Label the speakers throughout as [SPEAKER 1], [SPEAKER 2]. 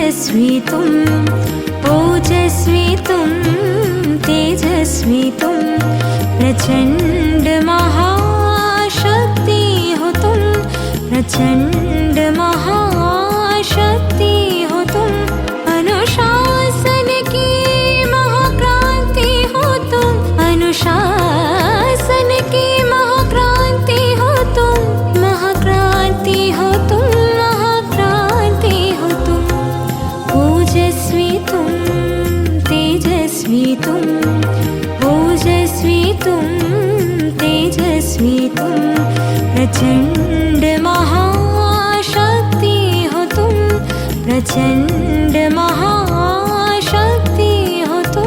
[SPEAKER 1] तेजस्वितुं ओजस्वितुं तेजस्वितुं प्रचण्ड महाशक्ति होतुं प्रचण्ड महाशक्ति होतुं अनुशासन की महाक्रांति होतुं अनुशासन की महाक्रांति होतुं महाक्रांति होतुं महाक्रांति होतुं ओजस्वितुं तेजस्वितुं ओजस्वितुं तेजस्वितुं प्रचण्ड महाशक्ति होतुं प्रचण्ड महाशक्ति होतुं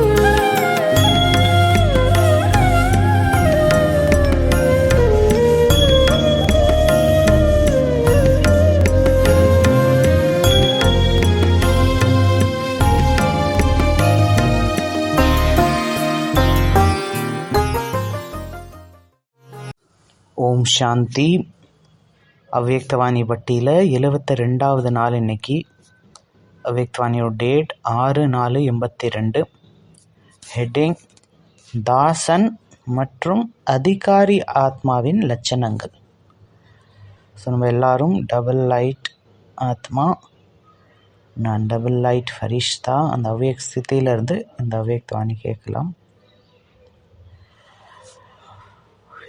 [SPEAKER 2] ஓம் சாந்தி. அவ்யக்தவாணி பட்டியில் 72வது நாள் இன்னைக்கு. அவ்யக்தவாணியோட டேட் 6/4/82. ஹெட்டிங் தாசன் மற்றும் அதிகாரி ஆத்மாவின் லட்சணங்கள். ஸோ நம்ம எல்லாரும் டபுள் லைட் ஆத்மா, நான் டபுள் லைட் ஃபரிஷ்தா. அந்த அவ்யக்த ஸ்திதியிலேருந்து இந்த அவ்யக்தவாணி கேட்கலாம்.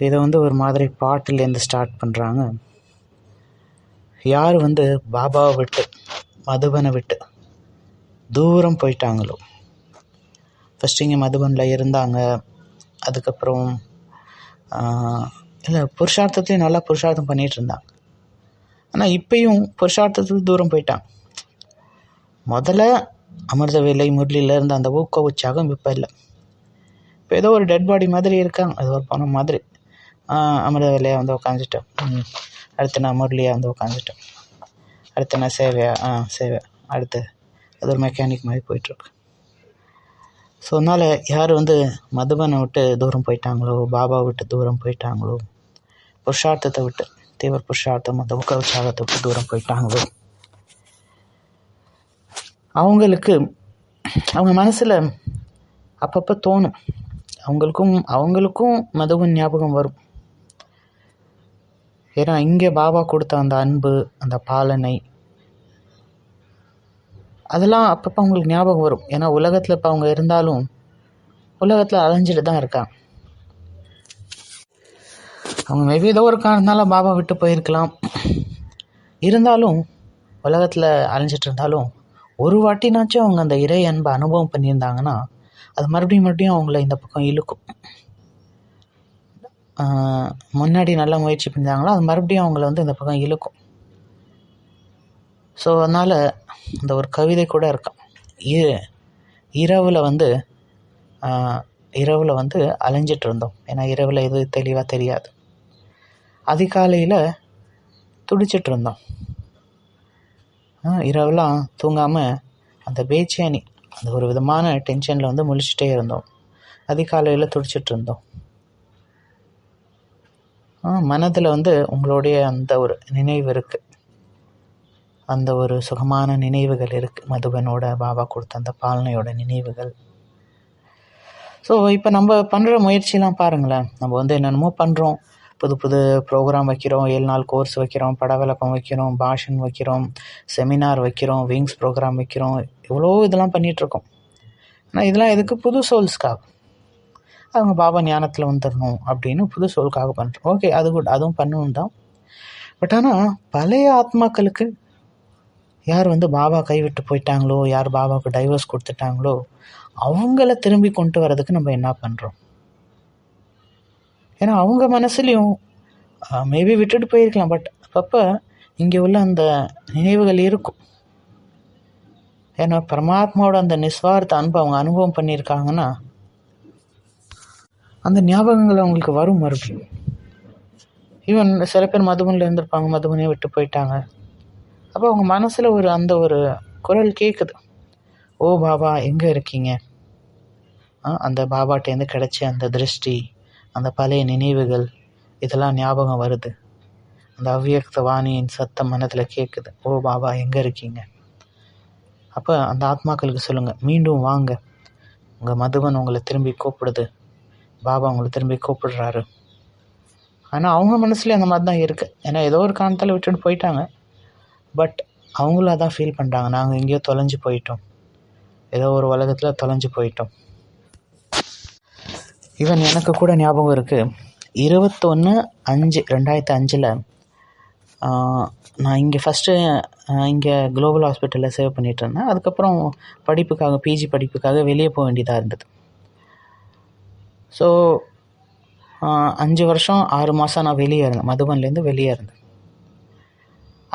[SPEAKER 2] இதை ஒரு மாதிரி பாட்டிலேருந்து ஸ்டார்ட் பண்ணுறாங்க. யார் பாபாவை விட்டு மதுபனை விட்டு தூரம் போயிட்டாங்களோ, ஃபஸ்ட்டு இங்கே மதுபனில் இருந்தாங்க, அதுக்கப்புறம் இல்லை புருஷார்த்தத்தையும் நல்லா புருஷார்த்தம் பண்ணிகிட்டு இருந்தாங்க. ஆனால் இப்பயும் புருஷார்த்தத்துக்கு தூரம் போயிட்டாங்க. முதல்ல அமிர்த வேலை முரளியில் இருந்த அந்த ஊக்க உற்சாகம் இப்போ இல்லை. இப்போ ஏதோ ஒரு டெட் பாடி மாதிரி இருக்காங்க, அது ஒரு பணம் மாதிரி. அமிர்த வேலையாக உட்காந்துட்டேன், அடுத்து நான் முரளியாக உட்காந்துட்டேன், அடுத்து நான் சேவை, அடுத்து அது ஒரு மெக்கானிக் மாதிரி போயிட்டுருக்கு. ஸோ அதனால் யார் மதுபனை விட்டு தூரம் போயிட்டாங்களோ, பாபாவை விட்டு தூரம் போயிட்டாங்களோ, புருஷார்த்தத்தை விட்டு தீவிர புருஷார்த்தம் அந்த ஊக்க உற்சாகத்தை விட்டு தூரம் போயிட்டாங்களோ, அவங்களுக்கு அவங்க மனசில் அப்பப்போ தோணும், அவங்களுக்கும் மதுபன் ஞாபகம் வரும். ஏன்னா இங்கே பாபா கொடுத்த அந்த அன்பு, அந்த பாலனை, அதெல்லாம் அப்பப்போ அவங்களுக்கு ஞாபகம் வரும். ஏன்னா உலகத்தில் இப்போ அவங்க இருந்தாலும் உலகத்தில் அலைஞ்சிட்டு தான் இருக்காங்க. அவங்க மேபி ஏதோ ஒரு காரணத்தினால பாபா விட்டு போயிருக்கலாம். இருந்தாலும் உலகத்தில் அலைஞ்சிட்டு இருந்தாலும் ஒரு வாட்டினாச்சும் அவங்க அந்த இறை அன்பை அனுபவம் பண்ணியிருந்தாங்கன்னா அது மறுபடியும் அவங்கள இந்த பக்கம் இழுக்கும். முன்னாடி நல்லா முயற்சி பண்ணியிருந்தாங்களோ அது மறுபடியும் அவங்கள இந்த பக்கம் இழுக்கும். ஸோ அதனால் இந்த ஒரு கவிதை கூட இருக்கும். இரவில் அலைஞ்சிட்டு இருந்தோம். ஏன்னா இரவில் எது தெளிவாக தெரியாது. அதிகாலையில் துடிச்சிட்டு இருந்தோம். இரவெல்லாம் தூங்காமல் அந்த பேச்சேனி, அந்த ஒரு விதமான டென்ஷனில் முழிச்சிட்டே இருந்தோம். அதிகாலையில் துடிச்சிட்டு இருந்தோம். மனதில் உங்களுடைய அந்த ஒரு நினைவு இருக்குது, அந்த ஒரு சுகமான நினைவுகள் இருக்குது. மதுபனோட பாபா கொடுத்த அந்த பாலனையோட நினைவுகள். ஸோ இப்போ நம்ம பண்ணுற முயற்சிலாம் பாருங்களேன். நம்ம என்னென்னமோ பண்ணுறோம். புது புது ப்ரோக்ராம் வைக்கிறோம், 7 நாள் கோர்ஸ் வைக்கிறோம், படவிளக்கம் வைக்கிறோம், பாஷன் வைக்கிறோம், செமினார் வைக்கிறோம், விங்ஸ் ப்ரோக்ராம் வைக்கிறோம், இவ்வளோ இதெல்லாம் பண்ணிகிட்ருக்கோம். ஆனால் இதெல்லாம் எதுக்கு? புது சோல்ஸ்க்காக. அவங்க பாபா ஞானத்தில் வந்துடணும் அப்படின்னு புது சோலுக்காக பண்ணுறோம். ஓகே, அது கூட அதுவும் பண்ணணும் தான். பட் ஆனால் பழைய ஆத்மாக்களுக்கு யார் பாபா கைவிட்டு போயிட்டாங்களோ, யார் பாபாவுக்கு டைவர்ஸ் கொடுத்துட்டாங்களோ, அவங்கள திரும்பி கொண்டு வர்றதுக்கு நம்ம என்ன பண்ணுறோம்? ஏன்னா அவங்க மனசுலேயும் மேபி விட்டுட்டு போயிருக்கலாம், பட் அப்பப்போ இங்கே உள்ள அந்த நினைவுகள் இருக்கும். ஏன்னா பரமாத்மாவோட அந்த நிஸ்வார்த்த அன்பு அவங்க அனுபவம் பண்ணியிருக்காங்கன்னா அந்த ஞாபகங்கள் அவங்களுக்கு வரும் மறுபடியும். ஈவன் சில பேர் மதுபனில் இருந்திருப்பாங்க, மதுபனையை விட்டு போயிட்டாங்க. அப்போ அவங்க மனசில் அந்த ஒரு குரல் கேட்குது, ஓ பாபா எங்கே இருக்கீங்க? அந்த பாபாட்டேருந்து கிடைச்ச அந்த திருஷ்டி, அந்த பழைய நினைவுகள், இதெல்லாம் ஞாபகம் வருது. அந்த அவ்வியக்த வாணியின் சத்தம் மனதில் கேட்குது, ஓ பாபா எங்கே இருக்கீங்க? அப்போ அந்த ஆத்மாக்களுக்கு சொல்லுங்கள், மீண்டும் வாங்க, உங்கள் மதுவன் உங்களை திரும்பி கூப்பிடுது, பாபா உங்களை திரும்பி கூப்பிடுறாரு. ஆனால் அவங்க மனசுலேயே அந்த மாதிரி தான் இருக்குது. ஏன்னா ஏதோ ஒரு காரணத்தில் விட்டுட்டு போயிட்டாங்க. பட் அவங்களும் அதான் ஃபீல் பண்ணுறாங்க, நாங்கள் எங்கேயோ தொலைஞ்சு போயிட்டோம், ஏதோ ஒரு உலகத்தில் தொலைஞ்சு போயிட்டோம். ஈவன் எனக்கு கூட ஞாபகம் இருக்குது, 21/5/2005 நான் இங்கே ஃபஸ்ட்டு இங்கே குளோபல் ஹாஸ்பிட்டலில் சேவ் பண்ணிகிட்டு இருந்தேன். அதுக்கப்புறம் படிப்புக்காக, பிஜி படிப்புக்காக வெளியே போக வேண்டியதாக இருந்தது. ஸோ 5 வருஷம் 6 மாதம் நான் வெளியே இருந்தேன், மதுபன்லேருந்து வெளியே இருந்தேன்.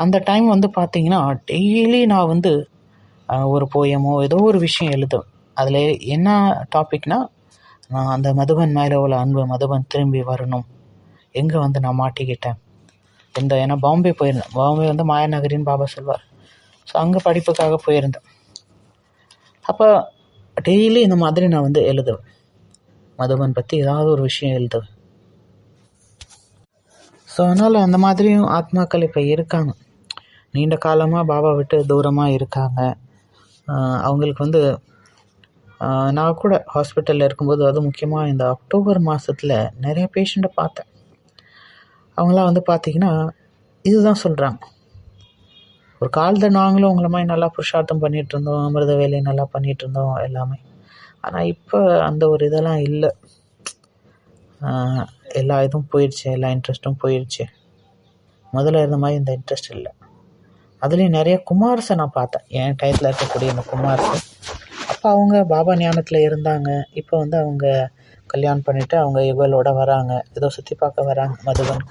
[SPEAKER 2] அந்த டைம் பார்த்திங்கன்னா டெய்லி நான் ஒரு போயமோ ஏதோ ஒரு விஷயம் எழுதுவேன். அதில் என்ன டாபிக்னால், நான் அந்த மதுபன் மேலே உள்ள அன்பு, மதுபன் திரும்பி வரணும், எங்கே நான் மாட்டிக்கிட்டேன், ஏன்னா பாம்பே போயிருந்தேன். பாம்பே மாயாநகரின்னு பாபா சொல்வார். ஸோ அங்கே படிப்புக்காக போயிருந்தேன். அப்போ டெய்லி இந்த மாதிரி நான் எழுதுவேன், மதுபன் பற்றி ஏதாவது ஒரு விஷயம் எழுதுவேன். ஸோ அதனால் அந்த மாதிரியும் ஆத்மாக்கள் இப்போ இருக்காங்க, நீண்ட காலமாக பாபா விட்டு தூரமாக இருக்காங்க. அவங்களுக்கு நான் கூட ஹாஸ்பிட்டலில் இருக்கும்போது, அது முக்கியமாக இந்த அக்டோபர் மாதத்தில் நிறைய பேஷண்ட்டை பார்த்தேன். அவங்களாம் பார்த்திங்கன்னா இதுதான் சொல்கிறாங்க, ஒரு காலத்தில் நாங்களும் உங்களை மாதிரி நல்லா புருஷார்த்தம் பண்ணிகிட்டு இருந்தோம், அமிர்த வேலையை நல்லா பண்ணிகிட்டு இருந்தோம் எல்லாமே. ஆனால் இப்போ அந்த ஒரு இதெல்லாம் இல்லை, எல்லா இதுவும் போயிடுச்சு, எல்லா இன்ட்ரெஸ்ட்டும் போயிடுச்சு. முதல்ல இருந்த மாதிரி இந்த இன்ட்ரெஸ்ட் இல்லை. அதுலேயும் நிறைய குமார்ஸை நான் பார்த்தேன், என் டயத்தில் இருக்கக்கூடிய அந்த குமார்ஸை. அப்போ அவங்க பாபா ஞானத்தில் இருந்தாங்க. இப்போ அவங்க கல்யாணம் பண்ணிவிட்டு அவங்க யுகலோட வராங்க, ஏதோ சுற்றி பார்க்க வராங்க, மதுபன்,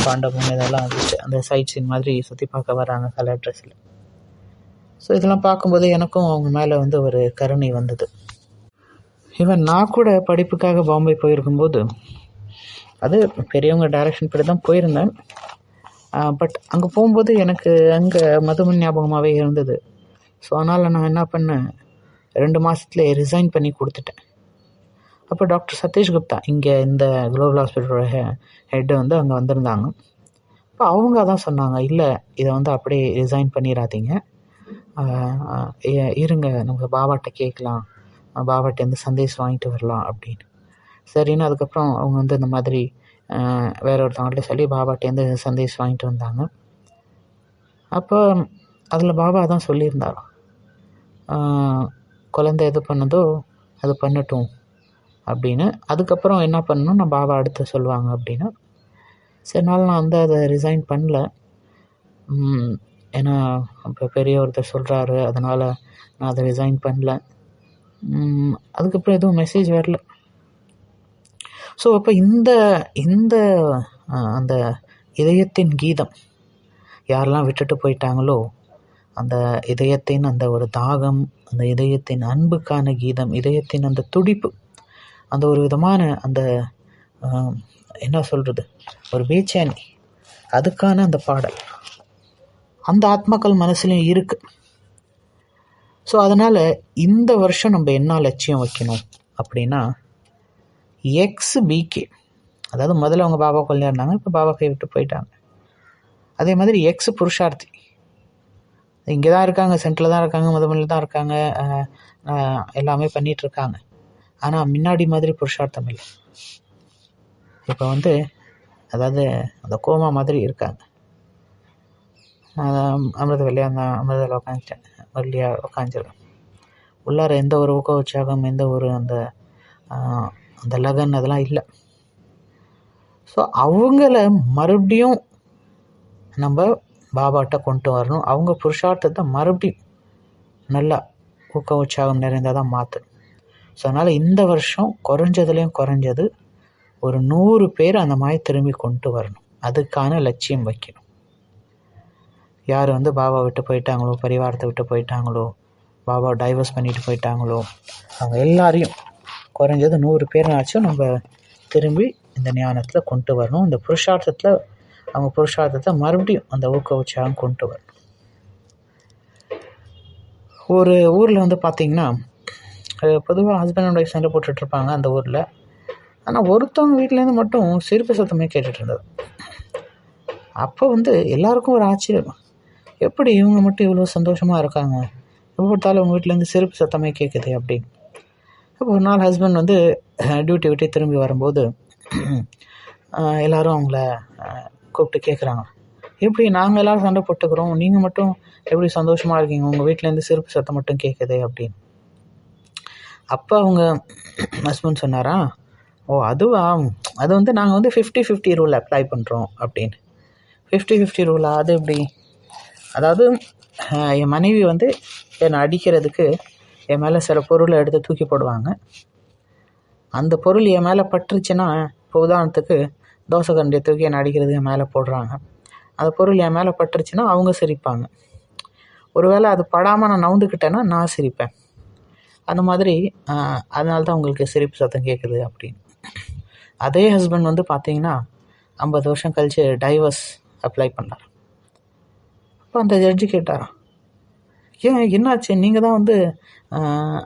[SPEAKER 2] பாண்டவம் இதெல்லாம் அந்த சைட் சீன் மாதிரி சுற்றி பார்க்க வராங்க கலர் ட்ரெஸ்ஸில். ஸோ இதெல்லாம் பார்க்கும்போது எனக்கும் அவங்க மேலே ஒரு கருணை வந்தது. ஈவன் நான் கூட படிப்புக்காக பாம்பே போயிருக்கும்போது, அது பெரியவங்க டைரக்ஷன் படி தான் போயிருந்தேன். பட் அங்கே போகும்போது எனக்கு அங்கே மதுபன் ஞாபகமாகவே இருந்தது. ஸோ அதனால் நான் என்ன பண்ணேன், 2 மாதத்துலேயே ரிசைன் பண்ணி கொடுத்துட்டேன். அப்போ டாக்டர் சதீஷ் குப்தா, இங்கே இந்த குளோபல் ஹாஸ்பிட்டலோட ஹெட்டு அங்கே வந்திருந்தாங்க. இப்போ அவங்க அதான் சொன்னாங்க, இல்லை இதை அப்படியே ரிசைன் பண்ணிடாதீங்க, இருங்க நம்ம பாபாட்ட கேட்கலாம், பாபாட்டேருந்து சந்தேஷம் வாங்கிட்டு வரலாம் அப்படின்னு. சரின்னு அதுக்கப்புறம் அவங்க இந்த மாதிரி வேற ஒருத்தவங்கள்ட்ட சொல்லி பாபாட்டேருந்து சந்தேஷம் வாங்கிட்டு வந்தாங்க. அப்போ அதில் பாபா தான் சொல்லியிருந்தார், குழந்தை எது பண்ணதோ அது பண்ணட்டும் அப்படின்னு. அதுக்கப்புறம் என்ன பண்ணணும் நான் பாபா அடுத்து சொல்லுவாங்க அப்படின்னு. சரினால நான் அதை ரிசைன் பண்ணல. ஏன்னா இப்போ பெரிய ஒருத்தர் சொல்கிறாரு, அதனால் நான் அதை ரிசைன் பண்ணல. அதுக்கப்புறம் எதுவும் மெசேஜ் வரல. ஸோ அப்போ இந்த அந்த இதயத்தின் கீதம் யாரெல்லாம் விட்டுட்டு போயிட்டாங்களோ, அந்த இதயத்தின் அந்த ஒரு தாகம், அந்த இதயத்தின் அன்புக்கான கீதம், இதயத்தின் அந்த துடிப்பு, அந்த ஒரு விதமான அந்த என்ன சொல்கிறது, ஒரு பேச்சேனி, அதுக்கான அந்த பாடல் அந்த ஆத்மாக்கள் மனசுலையும் இருக்குது. ஸோ அதனால் இந்த வருஷம் நம்ம என்ன லட்சியம் வைக்கணும் அப்படின்னா, XBK, அதாவது முதல்ல அவங்க பாபா கொள்ளையா இருந்தாங்க, இப்போ பாபா கை விட்டு போயிட்டாங்க. அதே மாதிரி X புருஷார்த்தி, இங்கே தான் இருக்காங்க, சென்டரில் தான் இருக்காங்க, முதல்ல தான் இருக்காங்க, எல்லாமே பண்ணிகிட்ருக்காங்க. ஆனால் முன்னாடி மாதிரி புருஷார்த்தம் இல்லை. இப்போ அதாவது அந்த கோமா மாதிரி இருக்காங்க. அமிர்த வெளியாக இருந்தால் அமிர்தில் உட்காந்துட்டேன், வள்ளியாக உட்காந்துருக்கேன். உள்ளார எந்த ஒரு ஊக்க உற்சாகம், எந்த ஒரு அந்த அந்த லகன் அதெல்லாம் இல்லை. ஸோ அவங்கள மறுபடியும் நம்ம பாபாட்ட கொண்டு வரணும். அவங்க புருஷார்த்தத்தை மறுபடியும் நல்லா ஊக்க உற்சாகம் நிறைந்ததாக மாற்றணும். ஸோ அதனால் இந்த வருஷம் குறைஞ்சதுலேயும் குறைஞ்சது ஒரு 100 பேர் அந்த மாதிரி திரும்பி கொண்டு வரணும். அதுக்கான லட்சியம் வைக்கணும். யார் பாபா விட்டு போயிட்டாங்களோ, பரிவாரத்தை விட்டு போயிட்டாங்களோ, பாபா டைவர்ஸ் பண்ணிட்டு போயிட்டாங்களோ, அவங்க எல்லாரையும் குறைஞ்சது 100 பேர்னாச்சும் நம்ம திரும்பி இந்த ஞானத்தில் கொண்டு வரணும். இந்த புருஷார்த்தத்தில் அவங்க புருஷார்த்தத்தை மறுபடியும் அந்த ஊக்க உற்சாகம் கொண்டு வரணும். ஒரு ஊரில் பார்த்திங்கன்னா, பொதுவாக ஹஸ்பண்ட் அண்ட் ஒய்ஃப் சண்டை போட்டுட்ருப்பாங்க அந்த ஊரில். ஆனால் ஒருத்தவங்க வீட்டிலேருந்து மட்டும் சிரிப்பு சத்தமே கேட்டுட்டு இருந்தது. அப்போ எல்லாருக்கும் ஒரு ஆச்சரியம், எப்படி இவங்க மட்டும் இவ்வளோ சந்தோஷமாக இருக்காங்க, எப்போ பார்த்தாலும் உங்கள் வீட்டிலேருந்து செருப்பு சத்தமே கேட்குது அப்படின்னு. அப்போ ஒரு நாள் ஹஸ்பண்ட் வந்து டியூட்டி விட்டு திரும்பி வரும்போது எல்லோரும் அவங்கள கூப்பிட்டு கேட்குறாங்க, எப்படி நாங்கள் எல்லோரும் சண்டை போட்டுக்கிறோம், நீங்கள் மட்டும் எப்படி சந்தோஷமாக இருக்கீங்க, உங்கள் வீட்டிலேருந்து செருப்பு சத்தம் மட்டும் கேட்குது அப்படின்னு. அப்போ அவங்க ஹஸ்பண்ட் சொன்னாரா, ஓ அதுவா, அது வந்து நாங்கள் வந்து 50-50 ரூல் அப்ளை பண்ணுறோம் அப்படின்னு. 50-50 ரூலா, அது எப்படி? அதாவது என் மனைவி வந்து என்னை அடிக்கிறதுக்கு என் மேலே சில பொருளை எடுத்து தூக்கி போடுவாங்க. அந்த பொருள் என் மேலே பட்டுருச்சுன்னா, இப்போ உதாரணத்துக்கு தோசை கண்டியை தூக்கி என்னை அடிக்கிறதுக்கு என் மேலே போடுறாங்க. அந்த பொருள் என் மேலே பட்டுருச்சுன்னா அவங்க சிரிப்பாங்க. ஒருவேளை அது படாமல் நான் நவுந்துக்கிட்டேன்னா நான் சிரிப்பேன். அந்த மாதிரி அதனால தான் உங்களுக்கு சிரிப்பு சத்தம் கேட்குது அப்படின்னு. அதே ஹஸ்பண்ட் வந்து பார்த்தீங்கன்னா 50 வருஷம் கழித்து டைவர்ஸ் அப்ளை பண்ணார். அப்போ அந்த ஜட்ஜு கேட்டாராம், ஏன் என்னாச்சு, நீங்கள் தான் வந்து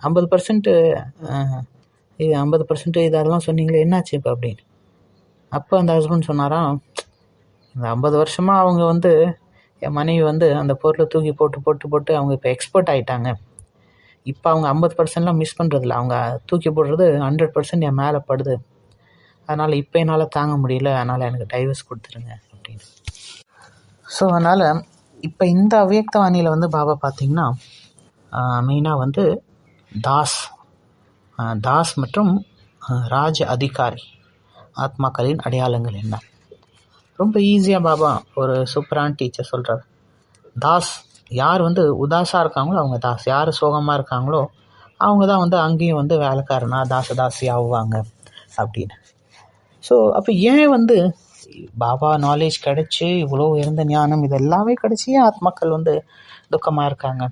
[SPEAKER 2] 50% 50% இதெல்லாம் சொன்னீங்களே, என்னாச்சு இப்போ அப்படின்னு. அப்போ அந்த ஹஸ்பண்ட் சொன்னாராம், இந்த 50 வருஷமாக அவங்க வந்து என் மனைவி வந்து அந்த பொருளை தூக்கி போட்டு போட்டு போட்டு அவங்க இப்போ எக்ஸ்பர்ட் ஆகிட்டாங்க. இப்போ அவங்க 50%லாம் மிஸ் பண்ணுறதில்ல, அவங்க தூக்கி போடுறது 100% என் மேலே படுது. அதனால் இப்போ என்னால் தாங்க முடியல, அதனால் எனக்கு டைவர்ஸ் கொடுத்துருங்க அப்படின்னு. ஸோ அதனால் இப்போ இந்த அவ்யக்தவாணியில் வந்து பாபா பார்த்திங்கன்னா மெயினாக வந்து தாஸ் மற்றும் ராஜ அதிகாரி ஆத்மாக்களின் அடையாளங்கள் என்ன, ரொம்ப ஈஸியாக பாபா ஒரு சூப்பரான டீச்சர் சொல்கிறார். தாஸ் யார் வந்து உதாசாக இருக்காங்களோ அவங்க தாஸ், யார் சோகமாக இருக்காங்களோ அவங்க தான் வந்து அங்கேயும் வந்து வேலைக்காரனா தாசி ஆகுவாங்க அப்படின்னு. ஸோ அப்போ ஏன் வந்து பாபா நாலேஜ் கிடச்சி இவ்வளோ உயர்ந்த ஞானம் இது எல்லாமே கிடச்சி ஆத்மாக்கள் வந்து துக்கமாக இருக்காங்க?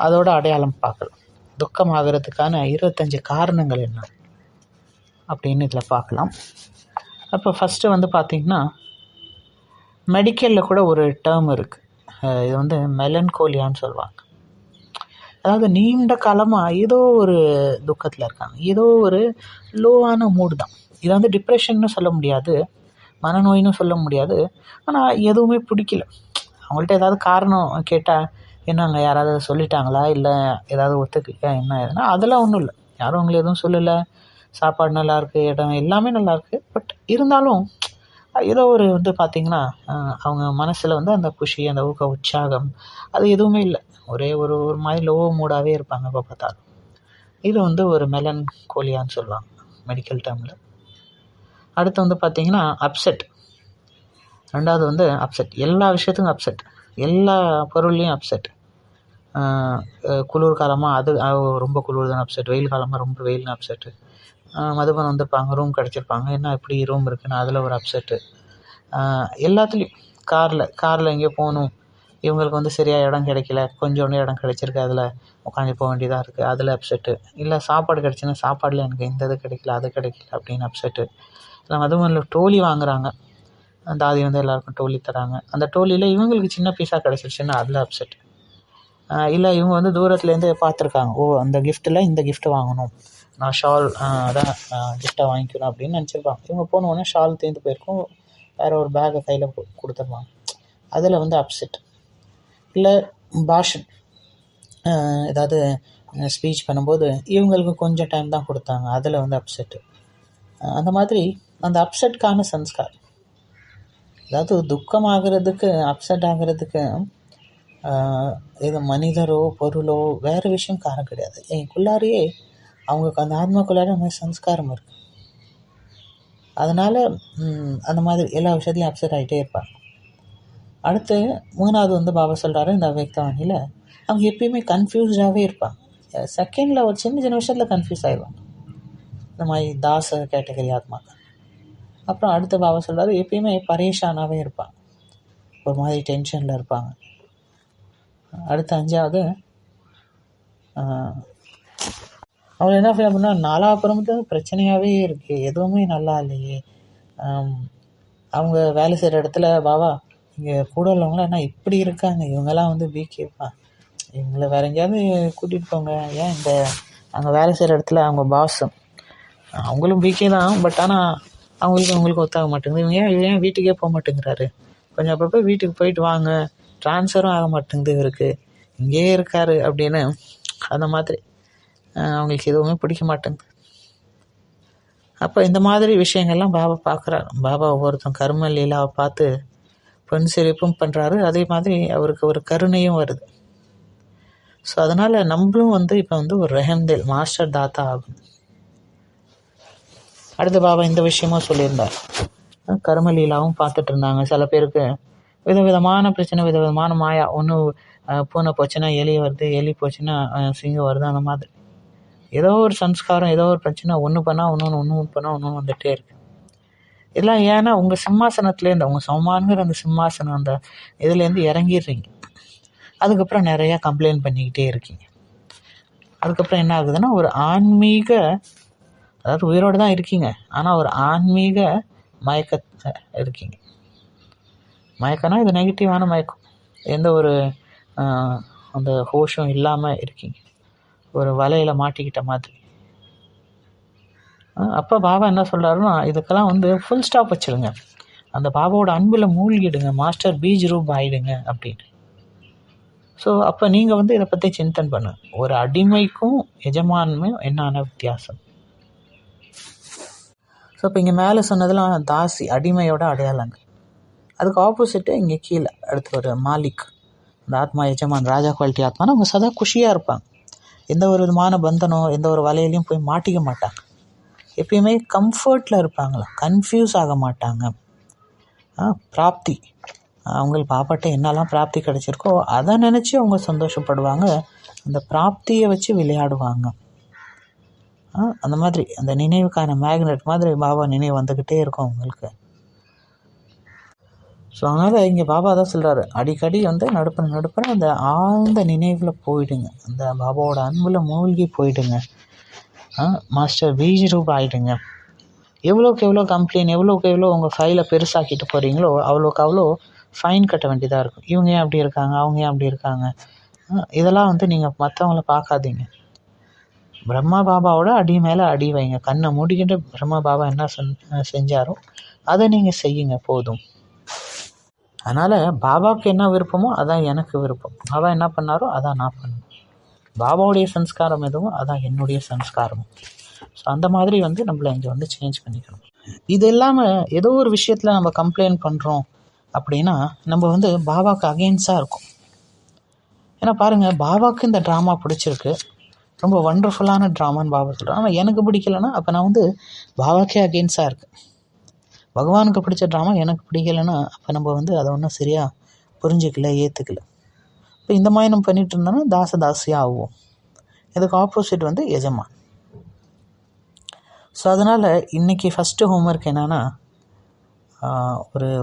[SPEAKER 2] அதோட அடையாளம் பார்க்கலாம். துக்கமாகிறதுக்கான 25 காரணங்கள் என்ன அப்படின்னு இதில் பார்க்கலாம். அப்போ ஃபஸ்ட்டு வந்து பார்த்திங்கன்னா மெடிக்கலில் கூட ஒரு டேர்ம் இருக்குது, இது வந்து மெலன்கோலியான்னு சொல்லுவாங்க. அதாவது நீண்ட காலமாக ஏதோ ஒரு துக்கத்தில் இருக்காங்க, ஏதோ ஒரு லோவான மூடு தான். இதை வந்து டிப்ரெஷன்னு சொல்ல முடியாது, மனநோயின்னு சொல்ல முடியாது. ஆனால் எதுவுமே பிடிக்கல. அவங்கள்ட்ட ஏதாவது காரணம் கேட்டால் என்னங்க யாராவது சொல்லிட்டாங்களா, இல்லை ஏதாவது ஒத்துக்கலையா, என்ன ஏதுன்னா அதெல்லாம் ஒன்றும் இல்லை, யாரும் அவங்கள எதுவும் சொல்லலை. சாப்பாடு நல்லாயிருக்கு, இடம் எல்லாமே நல்லாயிருக்கு. பட் இருந்தாலும் ஏதோ ஒரு வந்து பார்த்திங்கன்னா அவங்க மனசில் வந்து அந்த குஷி, அந்த உற்சாகம் அது எதுவுமே இல்லை. ஒரே ஒரு மாதிரி லோ மூடாகவே இருப்பாங்க எப்போ பார்த்தாலும். இது வந்து ஒரு மெலன்கோலியான்னு சொல்லுவாங்க மெடிக்கல் டேர்மில். அடுத்து வந்து பார்த்திங்கன்னா அப்செட். ரெண்டாவது வந்து அப்செட், எல்லா விஷயத்துக்கும் அப்செட், எல்லா பொருள்லேயும் அப்செட். குளிர் காலமாக அது ரொம்ப குளிர் தான் அப்செட், வெயில் காலமாக ரொம்ப வெயில்னு அப்செட்டு. மதுபன் வந்திருப்பாங்க, ரூம் கிடச்சிருப்பாங்க, என்ன இப்படி ரூம் இருக்குன்னு அதில் ஒரு அப்செட்டு. எல்லாத்துலேயும் காரில் எங்கேயோ போகணும், இவங்களுக்கு வந்து சரியாக இடம் கிடைக்கல, கொஞ்சோண்டு இடம் கிடச்சிருக்கு, அதில் உட்காந்து போக வேண்டியதாக இருக்குது, அதில் அப்செட்டு. இல்லை சாப்பாடு கிடச்சின்னா சாப்பாடில் எனக்கு இந்த இது கிடைக்கல அது கிடைக்கல அப்படின்னு அப்செட்டு. இல்லை மதுபனில் டோலி வாங்குகிறாங்க, தாதி வந்து எல்லாருக்கும் டோலி தராங்க, அந்த டோலியில் இவங்களுக்கு சின்ன பீஸாக கிடச்சிருச்சுன்னா அதில் அப்செட். இல்லை இவங்க வந்து தூரத்துலேருந்து பார்த்துருக்காங்க, ஓ அந்த கிஃப்ட்டில் இந்த கிஃப்ட் வாங்கணும், நான் ஷால் அதான் கிஃப்டாக வாங்கிக்கணும் அப்படின்னு நினச்சிருப்பாங்க. இவங்க போனோடனே ஷால் தேர்ந்து போயிருக்கும், வேறு ஒரு பேக்கை கையில் கொடுத்துருவாங்க, அதில் வந்து அப்செட். இல்லை பாஷன், ஏதாவது ஸ்பீச் பண்ணும்போது இவங்களுக்கு கொஞ்சம் டைம் தான் கொடுத்தாங்க, அதில் வந்து அப்செட்டு. அந்த மாதிரி அந்த அப்செட்கான சன்ஸ்கார், அதாவது துக்கமாகிறதுக்கு அப்செட் ஆகிறதுக்கு இது மனிதரோ பொருளோ வேறு விஷயம் காரணம் கிடையாது. எங்களுக்குள்ளாரையே அவங்களுக்கு அந்த ஆத்மாக்குள்ளார அந்த மாதிரி சன்ஸ்காரம் இருக்குது. அதனால் அந்த மாதிரி எல்லா விஷயத்துலையும் அப்செட் ஆகிட்டே இருப்பாங்க. அடுத்து மூணாவது வந்து பாபா சொல்கிறாரு இந்த அவ்யக்தவாணியில், அவங்க எப்பயுமே கன்ஃபியூஸ்டாகவே இருப்பாங்க. செகண்டில் ஒரு சின்ன சின்ன விஷயத்தில் கன்ஃபியூஸ் ஆகிடுவாங்க, இந்த மாதிரி தாச கேட்டகரி ஆத்மாக்கள். அப்புறம் அடுத்த பாபா சொல்கிறாரு எப்பயுமே பரேஷானாகவே இருப்பாங்க, ஒரு மாதிரி டென்ஷனில் இருப்பாங்க. அடுத்த அஞ்சாவது அவங்க என்ன ஃபீல் பண்ணால் நாலாப்புறமும் பிரச்சனையாகவே இருக்குது, எதுவுமே நல்லா இல்லையே. அவங்க வேலை செய்கிற இடத்துல பாபா இங்கே கூட உள்ளவங்களாம் என்ன இப்படி இருக்காங்க, இவங்கெல்லாம் வந்து பிகேப்பா, இவங்கள வேறு எங்கேயாவது கூட்டிகிட்டு போங்க. ஏன் இந்த அங்கே வேலை செய்கிற இடத்துல அவங்க பாஸ் அவங்களும் பிகே தான், பட் ஆனால் அவங்களுக்கு ஒத்தாக மாட்டேங்குது. இவங்க ஏன் வீட்டுக்கே போக மாட்டேங்கிறாரு, கொஞ்சம் அப்பப்போ வீட்டுக்கு போயிட்டு வாங்க, ட்ரான்ஸ்ஃபரும் ஆக மாட்டேங்குது இவருக்கு, இங்கேயே இருக்கார் அப்படின்னு அந்த மாதிரி அவங்களுக்கு எதுவுமே பிடிக்க மாட்டேங்குது. அப்போ இந்த மாதிரி விஷயங்கள்லாம் பாபா பார்க்குறாரு. பாபா ஒவ்வொருத்தன் கர்ம லீலாவை பார்த்து பொன் சிரிப்பும் பண்ணுறாரு. அதே மாதிரி அவருக்கு ஒரு கருணையும் வருது. ஸோ அதனால் நம்மளும் வந்து இப்போ வந்து ஒரு ரெஹம்தேல் மாஸ்டர் தாத்தா ஆகும். அடுத்து பாபா இந்த விஷயமும் சொல்லியிருந்தார். கர்மலீலாவும் பார்த்துட்டு இருந்தாங்க. சில பேருக்கு விதவிதமான பிரச்சனை, விதவிதமான மாயா. ஒன்று பூனை போச்சுன்னா எலி வருது, எலி போச்சுன்னா சிங்கம் வருது. அந்த மாதிரி ஏதோ ஒரு சம்ஸ்காரம், ஏதோ ஒரு பிரச்சனை, ஒன்று பண்ணால் ஒன்று பண்ணால் ஒன்று வந்துகிட்டே இருக்கு. இதெல்லாம் ஏன்னா உங்கள் சிம்மாசனத்துலேருந்து, உங்கள் சமமானுங்கிற அந்த சிம்மாசனம் அந்த இதுலேருந்து இறங்கிடுறீங்க. அதுக்கப்புறம் நிறையா கம்ப்ளைண்ட் பண்ணிக்கிட்டே இருக்கீங்க. அதுக்கப்புறம் என்ன ஆகுதுன்னா ஒரு ஆன்மீக, அதாவது உயிரோடு தான் இருக்கீங்க, ஆனால் ஒரு ஆன்மீக மயக்கத்தை இருக்கீங்க. மயக்கம்னா இது நெகட்டிவான மயக்கம். எந்த ஒரு அந்த ஹோஷும் இல்லாமல் இருக்கீங்க, ஒரு வலையில் மாட்டிக்கிட்ட மாதிரி. அப்போ பாபா என்ன சொல்கிறாருன்னா, இதுக்கெல்லாம் வந்து ஃபுல் ஸ்டாப் வச்சுடுங்க, அந்த பாபாவோட அன்பில் மூழ்கிடுங்க, மாஸ்டர் பீஜ் ரூப் ஆகிடுங்க அப்படின்னு. ஸோ அப்போ நீங்கள் வந்து இதை பற்றி சிந்தனை பண்ணுங்க. ஒரு அடிமைக்கும் எஜமானுமே என்னான வித்தியாசம். ஸோ இப்போ இங்கே மேலே சொன்னதெல்லாம் தாசி, அடிமையோட அடையாளங்கள். அதுக்கு ஆப்போசிட்டு இங்கே கீழே அடுத்து ஒரு மாலிக், இந்த ஆத்மா எஜமான், ராஜா குவாலிட்டி ஆத்மானா அவங்க சதா குஷியாக இருப்பாங்க. எந்த ஒரு விதமான பந்தனம், எந்த ஒரு வலையிலையும் போய் மாட்டிக்க மாட்டாங்க. எப்பயுமே கம்ஃபர்ட்டில் இருப்பாங்களா, கன்ஃபியூஸ் ஆக மாட்டாங்க. பிராப்தி, அவங்களுக்கு பாப்பாட்ட என்னெல்லாம் பிராப்தி கிடைச்சிருக்கோ அதை நினச்சி அவங்க சந்தோஷப்படுவாங்க. அந்த பிராப்தியை வச்சு விளையாடுவாங்க. அந்த மாதிரி அந்த நினைவுக்கான மேக்னெட் மாதிரி பாபா நினைவு வந்துக்கிட்டே இருக்கும் அவங்களுக்கு. ஸோ அதனால் இங்கே பாபா தான் சொல்கிறாரு, அடிக்கடி வந்து நடுப்புற அந்த ஆழ்ந்த நினைவில் போயிடுங்க, அந்த பாபாவோட அன்பில் மூழ்கி போயிடுங்க. மாஸ்டர் பீஜ் ரூப் ஆகிடுங்க. எவ்வளோக்கு எவ்வளோ கம்ப்ளைண்ட், எவ்வளோக்கு எவ்வளோ உங்கள் ஃபைலை பெருசாக்கிட்டு போகிறீங்களோ அவ்வளோக்கு அவ்வளோ ஃபைன் கட்ட வேண்டியதாக இருக்கும். இவங்க ஏன் அப்படி இருக்காங்க, அவங்க ஏன் அப்படி இருக்காங்க, இதெல்லாம் வந்து நீங்கள் மற்றவங்கள பார்க்காதீங்க. பிரம்மா பாபாவோட அடி மேலே அடி வைங்க. கண்ணை மூடிக்கிட்டு பிரம்மா பாபா என்ன செஞ்சாரோ அதை நீங்கள் செய்யுங்க, போதும். அதனால் பாபாவுக்கு என்ன விருப்பமோ அதான் எனக்கு விருப்பம். பாபா என்ன பண்ணாரோ அதான் நான் பண்ணுவேன். பாபாவுடைய சன்ஸ்காரம் எதுவும் அதான் என்னுடைய சன்ஸ்காரமும். ஸோ அந்த மாதிரி வந்து நம்மளை இங்கே வந்து சேஞ்ச் பண்ணிக்கணும். இது இல்லாமல் ஏதோ ஒரு விஷயத்தில் நம்ம கம்ப்ளைண்ட் பண்ணுறோம் அப்படின்னா நம்ம வந்து பாபாவுக்கு அகெயின்ஸ்டாக இருக்கும். ஏன்னா பாருங்கள், பாபாவுக்கு இந்த ட்ராமா பிடிச்சிருக்கு, ரொம்ப வண்டர்ஃபுல்லான ட்ராமான்னு பாபா சொல்கிறேன். ஆனால் எனக்கு பிடிக்கலைன்னா அப்போ நான் வந்து பாபாக்கே அகெயின்ஸ்டாக இருக்கேன். பகவானுக்கு பிடிச்ச ட்ராமா எனக்கு பிடிக்கலைன்னா அப்போ நம்ம வந்து அதை ஒன்றும் சரியாக புரிஞ்சிக்கல, ஏற்றுக்கல. இப்போ இந்த மாதிரி நம்ம பண்ணிகிட்டு இருந்தோம்னா தாசியாக ஆகுவோம். இதுக்கு ஆப்போசிட் வந்து எஜமான். ஸோ அதனால் இன்றைக்கி ஃபஸ்ட்டு ஹோம்ஒர்க் என்னென்னா,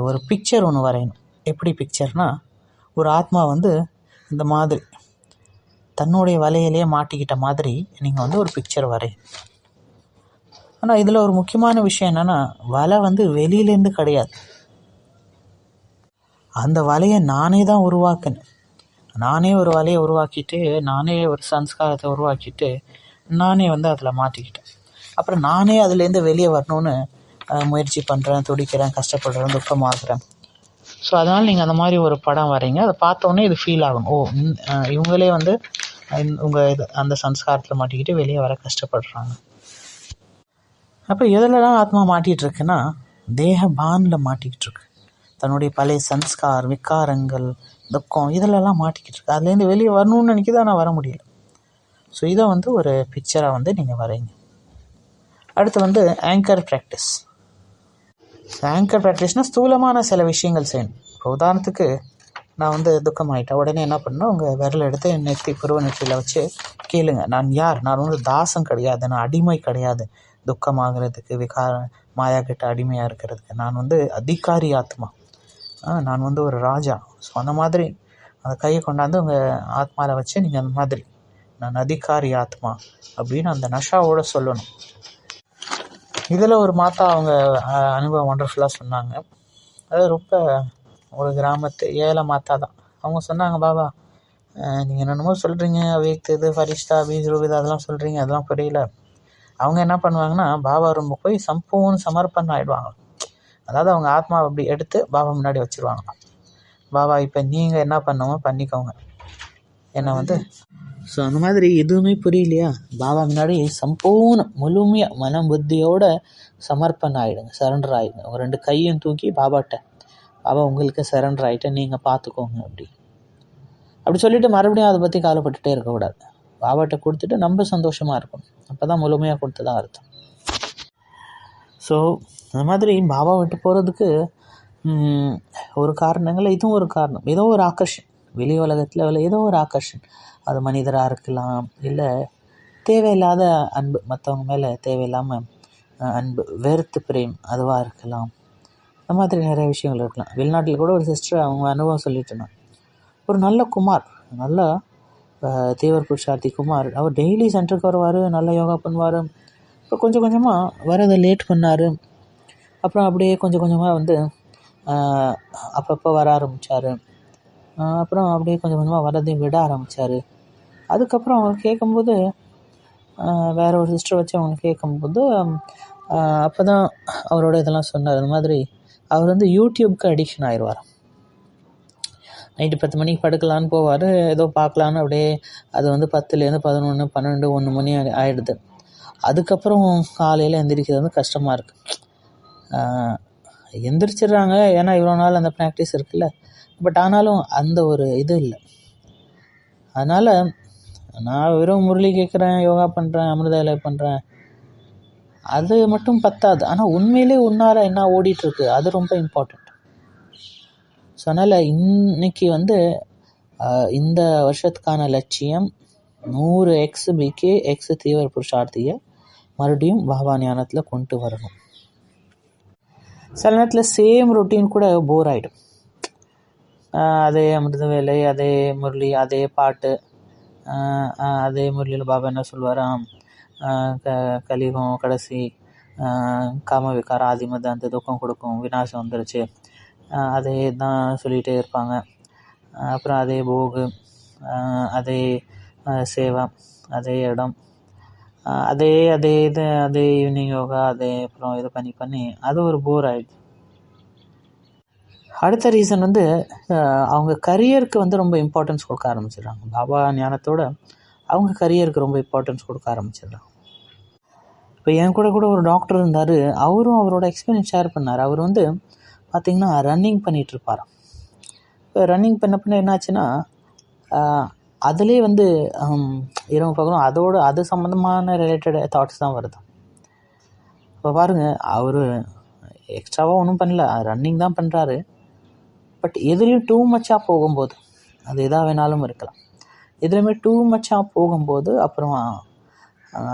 [SPEAKER 2] ஒரு பிக்சர் ஒன்று வரையணும். எப்படி பிக்சர்னால், ஒரு ஆத்மா வந்து இந்த மாதிரி தன்னுடைய வலையிலேயே மாட்டிக்கிட்ட மாதிரி நீங்கள் வந்து ஒரு பிக்சர் வரையணும். ஆனால் இதில் ஒரு முக்கியமான விஷயம் என்னென்னா, வலை வந்து வெளியிலேருந்து கிடையாது, அந்த வலையை நானே தான் உருவாக்கினேன். நானே ஒரு வலையை உருவாக்கிட்டு, நானே ஒரு சன்ஸ்காரத்தை உருவாக்கிட்டு, நானே வந்து அதில் மாட்டிக்கிட்டேன். அப்புறம் நானே அதுலேருந்து வெளியே வரணும்னு முயற்சி பண்ணுறேன், துடிக்கிறேன், கஷ்டப்படுறேன், துக்கமாகறேன். ஸோ அதனால் நீங்கள் அந்த மாதிரி ஒரு படம் வரைங்க. அதை பார்த்தோன்னே இது ஃபீல் ஆகும், ஓ இவங்களே வந்து உங்கள் அந்த சன்ஸ்காரத்தில் மாட்டிக்கிட்டு வெளியே வர கஷ்டப்படுறாங்க. அப்போ எதிலலாம் ஆத்மா மாட்டிகிட்டு இருக்குன்னா, தேக பானில் மாட்டிக்கிட்டு இருக்கு. தன்னுடைய பழைய சன்ஸ்கார், விக்காரங்கள், துக்கம் இதிலெல்லாம் மாட்டிக்கிட்டு இருக்கு. அதுலேருந்து வெளியே வரணும்னு நினைக்கிது, ஆனால் வர முடியல. ஸோ இதை வந்து ஒரு பிக்சராக வந்து நீங்கள் வரைங்க. அடுத்து வந்து ஆங்கர் ப்ராக்டிஸ். ஆங்கர் ப்ராக்டிஸ்னால் ஸ்தூலமான சில விஷயங்கள் செய்யணும். இப்போ உதாரணத்துக்கு நான் வந்து துக்கமாயிட்டேன், உடனே என்ன பண்ணணும், உங்கள் விரல் எடுத்து புருவ நெற்றியில் வச்சு கேளுங்க, நான் யார், நான் வந்து தாசம் கிடையாது, நான் அடிமை கிடையாது, துக்கமாகிறதுக்கு மாயா கிட்ட அடிமையாக இருக்கிறதுக்கு. நான் வந்து அதிகாரி ஆத்மா, நான் வந்து ஒரு ராஜா. ஸோ அந்த மாதிரி அந்த கையை கொண்டாந்து உங்கள் ஆத்மாவில் வச்சு நீங்கள் அந்த மாதிரி நான் அதிகாரி ஆத்மா அப்படின்னு அந்த நஷாவோடு சொல்லணும். இதில் ஒரு மாதா அவங்க அனுபவம் ஒண்டர்ஃபுல்லாக சொன்னாங்க. அது ரொம்ப ஒரு கிராமத்து ஏழை மாதா தான். அவங்க சொன்னாங்க, பாபா நீங்கள் என்னென்னமோ சொல்கிறீங்க, அவேக்து இது ஃபரிஷ்தா பீஜ் ரூபிதா அதெல்லாம் சொல்கிறீங்க, அதெல்லாம் புரியல. அவங்க என்ன பண்ணுவாங்கன்னா, பாபா ரொம்ப போய் சம்பூர்ண சமர்ப்பணம் ஆகிடுவாங்க. அதாவது அவங்க ஆத்மாவை அப்படி எடுத்து பாபா முன்னாடி வச்சுருவாங்க. பாபா இப்போ நீங்கள் என்ன பண்ணமோ பண்ணிக்கோங்க, என்னை வந்து ஸோ அந்த மாதிரி எதுவுமே புரியலையா, பாபா முன்னாடி சம்பூர்ண முழுமையாக மனம் புத்தியோட சமர்ப்பணம் ஆகிடுங்க, சரண்டர் ஆகிடுங்க. உங்கள் 2 கையும் தூக்கி பாபாட்ட, பாபா உங்களுக்கு சரண்டர் ஆகிட்டேன், நீங்கள் பார்த்துக்கோங்க அப்படி சொல்லிவிட்டு மறுபடியும் அதை பற்றி கவலைப்பட்டுட்டே இருக்கக்கூடாது. பாபாட்ட கொடுத்துட்டு நம்ம சந்தோஷமாக இருக்கணும். அப்போ தான் முழுமையாக கொடுத்ததான் அர்த்தம். ஸோ அந்த மாதிரி பாபா விட்டு போகிறதுக்கு ஒரு காரணங்கள், இதுவும் ஒரு காரணம். ஏதோ ஒரு ஆக்கர்ஷன், வெளி உலகத்தில் ஏதோ ஒரு ஆக்கர்ஷன். அது மனிதராக இருக்கலாம், இல்லை தேவையில்லாத அன்பு, மற்றவங்க மேலே தேவையில்லாமல் அன்பு, வெறுத்து பிரேம் அதுவாக இருக்கலாம். அந்த மாதிரி நிறைய விஷயங்கள் இருக்கலாம். வெளிநாட்டில் கூட ஒரு சிஸ்டர் அவங்க அனுபவம் சொல்லிட்டு இருந்தாங்க. ஒரு நல்ல குமார், நல்ல தேவர் புருஷார்த்தி குமார், அவர் டெய்லி சென்டருக்கு வருவார், நல்ல யோகா பண்ணுவார். இப்போ கொஞ்சம் கொஞ்சமாக வரதை லேட் பண்ணார். அப்புறம் அப்படியே கொஞ்சம் கொஞ்சமாக வந்து அப்பப்போ வர ஆரம்பித்தார். அப்புறம் அப்படியே கொஞ்சம் கொஞ்சமாக வரதையும் விட ஆரம்பித்தார். அதுக்கப்புறம் அவங்க கேட்கும்போது, வேறு ஒரு சிஸ்டர் வச்சு அவங்க கேட்கும்போது, அப்போ தான் அவரோட இதெல்லாம் சொன்னார். அது மாதிரி அவர் வந்து யூடியூப்க்கு அடிக்ஷன் ஆயிடுவார். நைட்டு 10 மணிக்கு படுக்கலான்னு போவார், ஏதோ பார்க்கலான்னு அப்படியே அது வந்து 10லேருந்து 11, 12, 1 மணி ஆகிடுது. அதுக்கப்புறம் காலையில் எந்திரிக்கிறது வந்து கஷ்டமாக இருக்குது. எந்திரிச்சிடுறாங்க, ஏன்னா இவ்வளோ நாள் அந்த ப்ராக்டிஸ் இருக்குல்ல. பட் ஆனாலும் அந்த ஒரு இது இல்லை. அதனால் நான் வெறும் முரளி கேட்குறேன், யோகா பண்ணுறேன், அமிர்த வேலை பண்ணுறேன், அது மட்டும் பத்தாது. ஆனால் உண்மையிலே உன்னால் என்ன ஓடிட்டுருக்கு, அது ரொம்ப இம்பார்ட்டண்ட். ஸோ அதனால் இன்றைக்கி வந்து இந்த வருஷத்துக்கான லட்சியம் 100x பிகே எக்ஸ் தீவிர புருஷார்த்தியை மறுபடியும் பாபா ஞானத்தில் கொண்டு வரணும். சில நேரத்தில் சேம் ரொட்டீன் கூட போர் ஆகிடும். அதே அமிர்த வேலை, அதே முரளி, அதே பாட்டு, அதே முரளியில் பாபா என்ன சொல்வாராம், கலியுகம் கடைசி, காம விகாரம் ஆதிமத அந்த துக்கம் கொடுக்கும், விநாசம் வந்துருச்சு, அதே தான் சொல்லிகிட்டே இருப்பாங்க. அப்புறம் அதே போகு, அதே சேவா, அதே இடம், அதே இது, அதே ஈவினிங் யோகா, அதே அப்புறம் இது பண்ணி அது ஒரு போர் ஆகிடுது. அடுத்த ரீசன் வந்து அவங்க கரியருக்கு வந்து ரொம்ப இம்பார்ட்டன்ஸ் கொடுக்க ஆரம்பிச்சிடுறாங்க. பாபா ஞானத்தோட அவங்க கரியருக்கு ரொம்ப இம்பார்ட்டன்ஸ் கொடுக்க ஆரம்பிச்சிடுறாங்க. இப்போ என் கூட ஒரு டாக்டர் இருந்தார். அவரும் அவரோட எக்ஸ்பீரியன்ஸ் ஷேர் பண்ணார். அவர் வந்து பார்த்திங்கன்னா ரன்னிங் பண்ணிகிட்ருப்பாராம். இப்போ ரன்னிங் பண்ண என்னாச்சுன்னா, அதிலே வந்து இரவு பகலும் அது சம்மந்தமான ரிலேட்டட் தாட்ஸ் தான் வருது. இப்போ பாருங்கள், அவர் எக்ஸ்ட்ராவாக ஒன்றும் பண்ணல, ரன்னிங் தான் பண்ணுறாரு. பட் எதுலேயும் டூ மச்சாக போகும்போது, அது எதாக வேணாலும் இருக்கலாம், எதுலேயுமே டூ மச்சாக போகும்போது அப்புறம்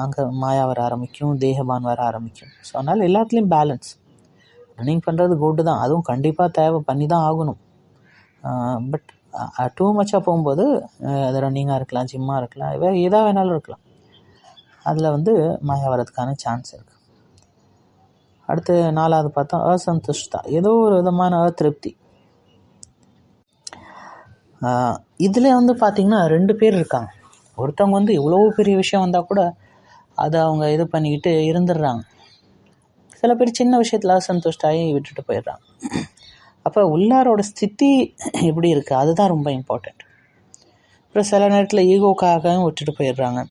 [SPEAKER 2] அங்கே மாயா வர ஆரம்பிக்கும், தேகபான் வர ஆரம்பிக்கும். ஸோ அதனால் எல்லாத்துலேயும் பேலன்ஸ். ரன்னிங் பண்ணுறது குட்டு தான், அதுவும் கண்டிப்பாக தேவை, பண்ணி தான் ஆகணும். பட் டூ மச்சாக போகும்போது அது ரன்னிங்காக இருக்கலாம், ஜிம்மாக இருக்கலாம், எதாக வேணாலும் இருக்கலாம், அதில் வந்து மாயா வரதுக்கான சான்ஸ் இருக்குது. அடுத்து 4வது பார்த்தா அசந்துஷ்டா, ஏதோ ஒரு விதமான அதிருப்தி. இதில் வந்து பார்த்திங்கன்னா 2 பேர் இருக்காங்க. ஒருத்தவங்க வந்து இவ்வளோ பெரிய விஷயம் வந்தால் கூட அதை அவங்க இது பண்ணிக்கிட்டு இருந்துடுறாங்க. சில பேர் சின்ன விஷயத்தில் அசந்துஷ்டாகி விட்டுட்டு போயிடுறாங்க. அப்போ உள்ளாரோட ஸ்திதி எப்படி இருக்குது, அதுதான் ரொம்ப இம்பார்ட்டண்ட். அப்புறம் சில நேரத்தில் ஈகோக்காகவும் விட்டுட்டு போயிடுறாங்க.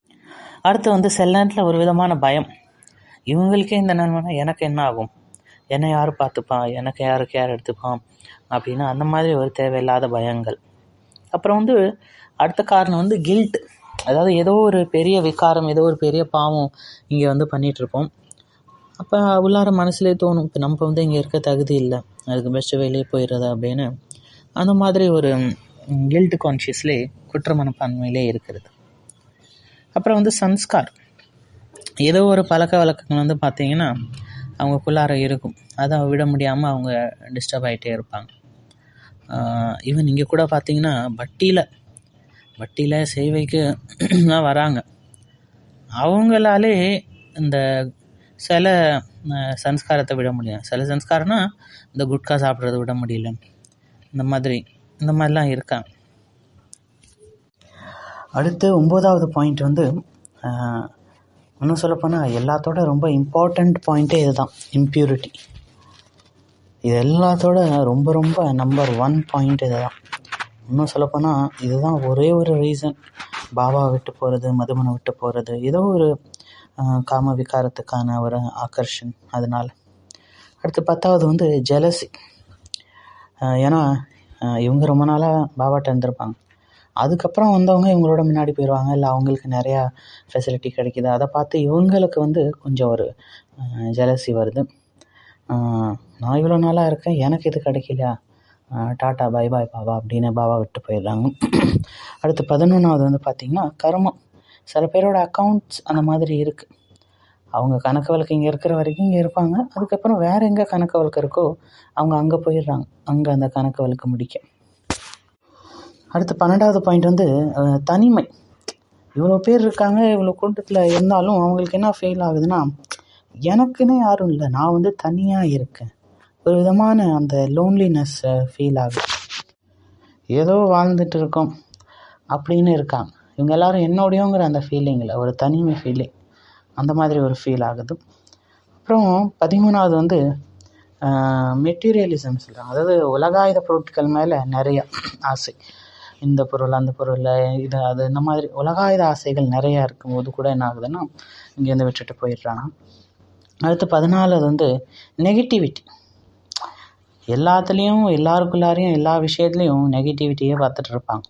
[SPEAKER 2] அடுத்து வந்து சில நேரத்தில் ஒரு விதமான பயம், இவங்களுக்கே இந்த நன்மைனா எனக்கு என்ன ஆகும், என்னை யார் பார்த்துப்பான், எனக்கு யார் கேர் எடுத்துப்பான் அப்படின்னா அந்த மாதிரி ஒரு தேவையில்லாத பயங்கள். அப்புறம் வந்து அடுத்த காரணம் வந்து கில்ட், அதாவது ஏதோ ஒரு பெரிய விகாரம், ஏதோ ஒரு பெரிய பாவம் இங்கே வந்து பண்ணிகிட்ருப்போம். அப்போ உள்ளார மனசுலே தோணும், இப்போ நம்ம வந்து இங்கே இருக்க தகுதி இல்லை, அதுக்கு பெஸ்ட்டு வெளியே போயிடுறது அப்படின்னு. அந்த மாதிரி ஒரு கில்ட் கான்ஷியஸ்லே, குற்ற மனப்பான்மையிலே இருக்கிறது. அப்புறம் வந்து சன்ஸ்கார், ஏதோ ஒரு பழக்க வழக்கங்கள் வந்து பார்த்திங்கன்னா அவங்களுக்குள்ளார இருக்கும், அதை விட முடியாமல் அவங்க டிஸ்டர்ப் ஆகிட்டே இருப்பாங்க. ஈவன் இங்கே கூட பார்த்திங்கன்னா பட்டியில் சேவைக்கு தான் வராங்க. அவங்களாலே இந்த சில சன்ஸ்காரத்தை விட முடியும். சில சன்ஸ்காரம்னா இந்த குட்கா சாப்பிட்றத விட முடியல, இந்த மாதிரிலாம் இருக்காங்க. அடுத்து 9வது பாயிண்ட் வந்து இன்னும் சொல்லப்போனால் எல்லாத்தோட ரொம்ப இம்பார்ட்டண்ட் பாயிண்ட்டே இதுதான், இம்ப்யூரிட்டி. இது எல்லாத்தோட ரொம்ப ரொம்ப நம்பர் 1 பாயிண்ட் இது தான். இன்னும் சொல்லப்போனால் இதுதான் ஒரே ஒரு ரீசன் பாபாவை விட்டு போகிறது, மதுபனை விட்டு போகிறது, ஏதோ ஒரு காம விகாரத்துக்கான ஒரு ஆக்கர்ஷன். அதனால் அடுத்து 10வது வந்து ஜெலசி. ஏன்னா இவங்க ரொம்ப நாளாக பாபாட்ட இருந்திருப்பாங்க. அதுக்கப்புறம் வந்தவங்க இவங்களோட முன்னாடி போயிடுவாங்க, இல்லை அவங்களுக்கு நிறையா ஃபெசிலிட்டி கிடைக்கிது. அதை பார்த்து இவங்களுக்கு வந்து கொஞ்சம் ஒரு ஜெலசி வருது. நான் இவ்வளோ நாளாக இருக்கேன், எனக்கு இது கிடைக்கலையா, டாட்டா பை பாய் பாபா அப்படின்னு பாபா விட்டு போயிடுறாங்க. அடுத்து 11வது வந்து பார்த்திங்கன்னா கர்மம். சில பேரோட அக்கௌண்ட்ஸ் அந்த மாதிரி இருக்குது. அவங்க கணக்கு வழக்கு இங்கே இருக்கிற வரைக்கும் இங்கே இருப்பாங்க. அதுக்கப்புறம் வேறு எங்கே கணக்கு வழக்கு இருக்கோ அவங்க அங்கே போயிடுறாங்க, அங்கே அந்த கணக்கு வழக்கு முடிக்க. அடுத்து 12வது பாயிண்ட் வந்து தனிமை. இவ்வளோ பேர் இருக்காங்க, இவ்வளோ கூட்டத்தில் இருந்தாலும் அவங்களுக்கு என்ன ஃபீல் ஆகுதுன்னா, எனக்குன்னு யாரும் இல்லை, நான் வந்து தனியாக இருக்கேன். ஒரு விதமான அந்த லோன்லினஸ் ஃபீல் ஆகுது. ஏதோ வாழ்ந்துட்டு இருக்கோம் அப்படின்னு இருக்காங்க. இவங்க எல்லோரும் என்னோடையோங்கிற அந்த ஃபீலிங்கில் ஒரு தனிமை ஃபீலிங், அந்த மாதிரி ஒரு ஃபீல் ஆகுது. அப்புறம் 13வது வந்து மெட்டீரியலிசம் சொல்கிறாங்க. அதாவது உலகாயுத பொருட்கள் மேலே நிறைய ஆசை. இந்த பொருள், அந்த பொருள், இது அது, இந்த மாதிரி உலகாயுத ஆசைகள் நிறையா இருக்கும்போது கூட என்ன ஆகுதுன்னா இங்கேருந்து விட்டுட்டு போயிடுறாங்க. அடுத்து 14வது வந்து நெகட்டிவிட்டி. எல்லாத்துலேயும் எல்லாருக்குள்ளாரையும் எல்லா விஷயத்துலேயும் நெகட்டிவிட்டியே பார்த்துட்டு இருப்பாங்க.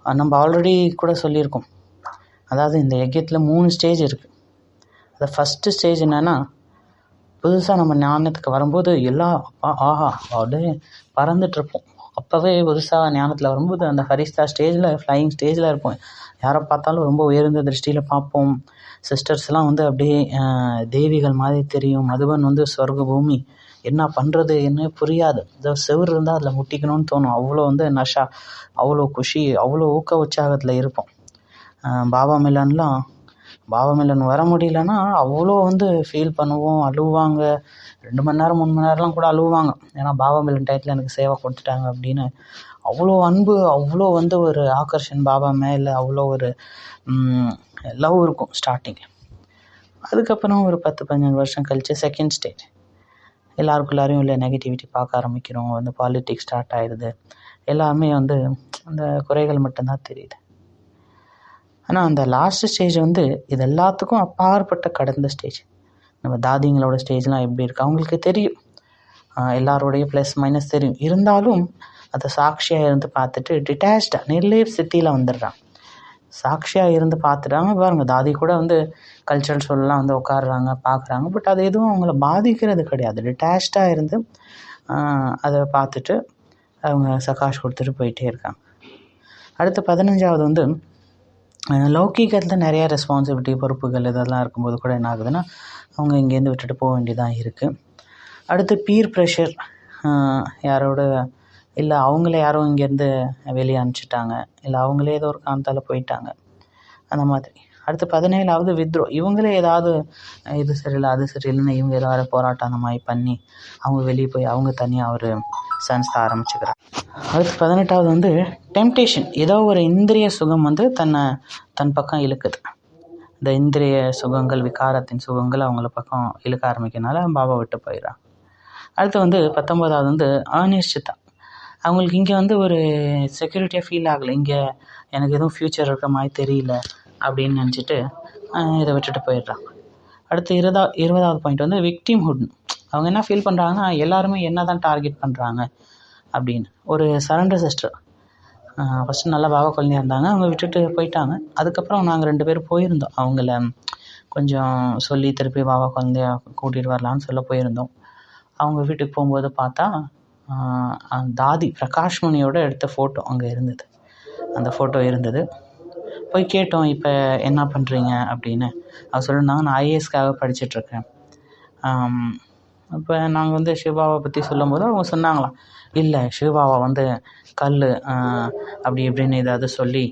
[SPEAKER 2] நம்ம ஆல்ரெடி கூட சொல்லியிருக்கோம். அதாவது இந்த யஜ்யத்தில் 3 ஸ்டேஜ் இருக்குது. அந்த ஃபஸ்ட்டு ஸ்டேஜ் என்னென்னா, புதுசாக நம்ம ஞானத்துக்கு வரும்போது எல்லாம் ஆஹா அப்படியே பறந்துட்டுருப்போம். அப்போவே புதுசாக ஞானத்தில் வரும்போது அந்த ஃபரிஸ்தா ஸ்டேஜில், ஃப்ளையிங் ஸ்டேஜில் இருப்போம். யாரை பார்த்தாலும் ரொம்ப உயர்ந்த திருஷ்டியில் பார்ப்போம். சிஸ்டர்ஸ்லாம் வந்து அப்படியே தேவிகள் மாதிரி தெரியும். மதுபன் வந்து சொர்க்க பூமி, என்ன பண்ணுறது என்ன புரியாது. ஏதோ செவுறு இருந்தால் அதில் முட்டிக்கணும்னு தோணும். அவ்வளோ வந்து நஷா, அவ்வளோ குஷி, அவ்வளோ ஊக்க உற்சாகத்தில் இருப்போம். பாபா மிலன் வர முடியலன்னா அவ்வளோ வந்து ஃபீல் பண்ணுவோம், அழுவாங்க. 2 மணி நேரம் 3 மணி நேரம்லாம் கூட அழுவாங்க. ஏன்னா பாபா மிலன் டயத்தில் எனக்கு சேவை கொடுத்துட்டாங்க அப்படின்னு. அவ்வளோ அன்பு, அவ்வளோ வந்து ஒரு ஆக்கர்ஷன் பாபா மேலே, அவ்வளோ ஒரு லவ் இருக்கும் ஸ்டார்டிங்கில். அதுக்கப்புறம் ஒரு 10-15 வருஷம் கழித்து செகண்ட் ஸ்டேஜ். எல்லாருக்குள்ளாரையும் இல்லை நெகட்டிவிட்டி பார்க்க ஆரம்பிக்கிறோம். வந்து பாலிட்டிக்ஸ் ஸ்டார்ட் ஆகிடுது. எல்லாமே வந்து அந்த குறைகள் மட்டும்தான் தெரியுது. ஆனால் அந்த லாஸ்ட் ஸ்டேஜ் வந்து இது எல்லாத்துக்கும் அப்பாற்பட்ட கடந்த ஸ்டேஜ். நம்ம தாதிங்களோட ஸ்டேஜ்லாம் எப்படி இருக்குது அவங்களுக்கு தெரியும். எல்லாரோடைய ப்ளஸ் மைனஸ் தெரியும். இருந்தாலும் அதை சாட்சியாக இருந்து பார்த்துட்டு டிட்டாச்சாக நிர்லேப் சித்தியில் வந்துடுறாங்க. சாட்சியாக இருந்து பார்த்துட்டாங்க. பாருங்கள், தாதி கூட வந்து கல்ச்சரல் சொல்லலாம் வந்து உட்காடுறாங்க, பார்க்குறாங்க. பட் அது எதுவும் அவங்கள பாதிக்கிறது கிடையாது. டிட்டாச்சாக இருந்து அதை பார்த்துட்டு அவங்க சகாஷ் கொடுத்துட்டு போயிட்டே இருக்காங்க. அடுத்து 15வது வந்து லௌகீகத்தில் நிறையா ரெஸ்பான்சிபிலிட்டி, பொறுப்புகள் இதெல்லாம் இருக்கும்போது கூட என்ன ஆகுதுன்னா அவங்க இங்கேருந்து விட்டுட்டு போக வேண்டியதாக இருக்குது. அடுத்து பீர் ப்ரெஷர். யாரோட இல்லை அவங்கள யாரும் இங்கேருந்து வெளியே அனுப்பிச்சிட்டாங்க, இல்லை அவங்களே ஏதோ ஒரு காரணத்தால் போயிட்டாங்க, அந்த மாதிரி. அடுத்து 17வது வித்ரோ. இவங்களே ஏதாவது இது சரியில்லை அது சரியில்லைன்னு இவங்க ஏதாவது போராட்டம் அந்த மாதிரி பண்ணி அவங்க வெளியே போய் அவங்க தனியாக ஒரு சன்ஸ்தை ஆரம்பிச்சுக்கிறாங்க. அடுத்து 18வது வந்து டெம்டேஷன். ஏதோ ஒரு இந்திரிய சுகம் வந்து தன் பக்கம் இழுக்குது. இந்த இந்திரிய சுகங்கள், விகாரத்தின் சுகங்கள் அவங்கள பக்கம் இழுக்க ஆரம்பிக்கிறதுனால பாபா விட்டு போயிடறாங்க. அடுத்து வந்து 19வது வந்து அனிஷ்சிதா. அவங்களுக்கு இங்கே வந்து ஒரு செக்யூரிட்டியாக ஃபீல் ஆகலை. இங்கே எனக்கு எதுவும் ஃப்யூச்சர் இருக்கிற மாதிரி தெரியல அப்படின்னு நினச்சிட்டு இதை விட்டுட்டு போயிடுறாங்க. அடுத்து 20வது பாயிண்ட் வந்து விக்டிம்ஹுட். அவங்க என்ன ஃபீல் பண்ணுறாங்கன்னா, எல்லாருமே என்ன தான் டார்கெட் பண்ணுறாங்க அப்படின்னு. ஒரு சரண்டர் சிஸ்டர் ஃபஸ்ட்டு நல்லா பாபா குழந்தையாக இருந்தாங்க, அவங்க விட்டுட்டு போயிட்டாங்க. அதுக்கப்புறம் நாங்கள் 2 பேர் போயிருந்தோம். அவங்கள கொஞ்சம் சொல்லி திருப்பி பாபா குழந்தைய கூட்டிகிட்டு வரலான்னு சொல்ல போயிருந்தோம். அவங்க வீட்டுக்கு போகும்போது பார்த்தா தாதி பிரகாஷ்மணியோட எடுத்த ஃபோட்டோ அங்கே இருந்தது. அந்த ஃபோட்டோ இருந்தது. போய் கேட்டோம், இப்போ என்ன பண்ணுறீங்க அப்படின்னு. அவர் சொல்லியிருந்தாங்க, நான் ஐஏஎஸ்க்காக படிச்சுட்ருக்கேன். இப்போ நாங்கள் வந்து சிவபாபா பற்றி சொல்லும்போது அவங்க சொன்னாங்களாம், இல்லை சிவபாபா வந்து கல் அப்படி இப்படின்னு ஏதாவது சொல்லி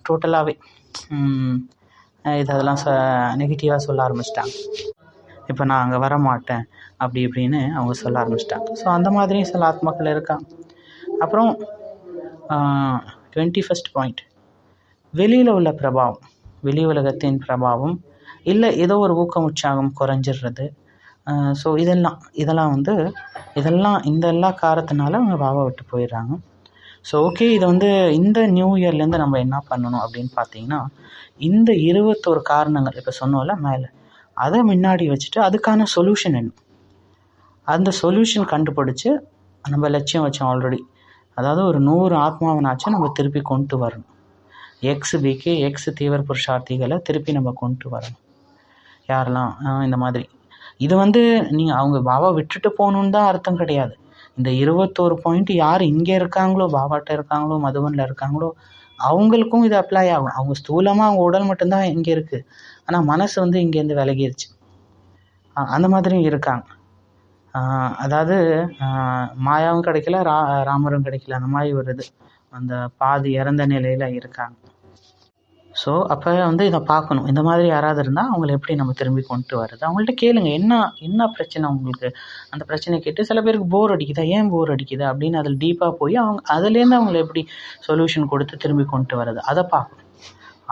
[SPEAKER 2] டோட்டலாகவே இதெல்லாம் நெகட்டிவாக சொல்ல ஆரம்பிச்சிட்டாங்க. இப்போ நான் அங்கே வரமாட்டேன் அப்படி இப்படின்னு அவங்க சொல்ல ஆரம்பிச்சிட்டாங்க. ஸோ அந்த மாதிரியும் சில ஆத்மாக்கள் இருக்காங்க. அப்புறம் 21st பாயிண்ட், வெளியில் உள்ள பிரபாவம், வெளி உலகத்தின் பிரபாவம், இல்லை ஏதோ ஒரு ஊக்கம் உற்சாகம் குறைஞ்சிடுறது. ஸோ இதெல்லாம் வந்து இந்த எல்லா காரணத்தினால அவங்க பாபா விட்டு போயிடுறாங்க. ஸோ ஓகே, இது வந்து இந்த நியூ இயர்லேருந்து நம்ம என்ன பண்ணணும் அப்படின்னு பார்த்தீங்கன்னா, இந்த 21 காரணங்கள் இப்போ சொன்னோம்ல மேலே, அதை முன்னாடி வச்சுட்டு அதுக்கான சொல்யூஷன் என்ன, அந்த சொல்யூஷன் கண்டுபிடிச்சி நம்ம லட்சியம் வச்சோம் ஆல்ரெடி. அதாவது ஒரு 100 ஆத்மாவனாச்சும் நம்ம திருப்பி கொண்டு வரணும். எக்ஸ் தீவிர புருஷார்த்திகளை திருப்பி நம்ம கொண்டு வரணும். யாரெல்லாம் இந்த மாதிரி இது வந்து நீங்கள் அவங்க பாபா விட்டுட்டு போகணுன்னு தான் அர்த்தம் கிடையாது. இந்த 21 பாயிண்ட் யார் இங்கே இருக்காங்களோ, பாபாட்ட இருக்காங்களோ, மதுபனில் இருக்காங்களோ, அவங்களுக்கும் இது அப்ளை ஆகும். அவங்க ஸ்தூலமாக அவங்க உடல் மட்டும்தான் இங்கே இருக்குது, ஆனால் மனசு வந்து இங்கேருந்து விலகிருச்சு. அந்த மாதிரியும் இருக்காங்க. அதாவது மாயாவும் கிடைக்கல, ராமரும் கிடைக்கல, அந்த மாதிரி ஒரு இது அந்த பாதி இறந்த நிலையில் இருக்காங்க. ஸோ அப்போ வந்து இதை பார்க்கணும். இந்த மாதிரி யாராவது இருந்தால் அவங்கள எப்படி நம்ம திரும்பி கொண்டு வர்றது, அவங்கள்ட்ட கேளுங்க என்ன பிரச்சனை உங்களுக்கு. அந்த பிரச்சனை கேட்டு சில பேருக்கு போர் அடிக்குதா, ஏன் போர் அடிக்குது அப்படின்னு அதில் டீப்பாக போய் அவங்க அதுலேருந்து அவங்கள எப்படி சொல்யூஷன் கொடுத்து திரும்பி கொண்டு வர்றது அதை பார்க்கணும்.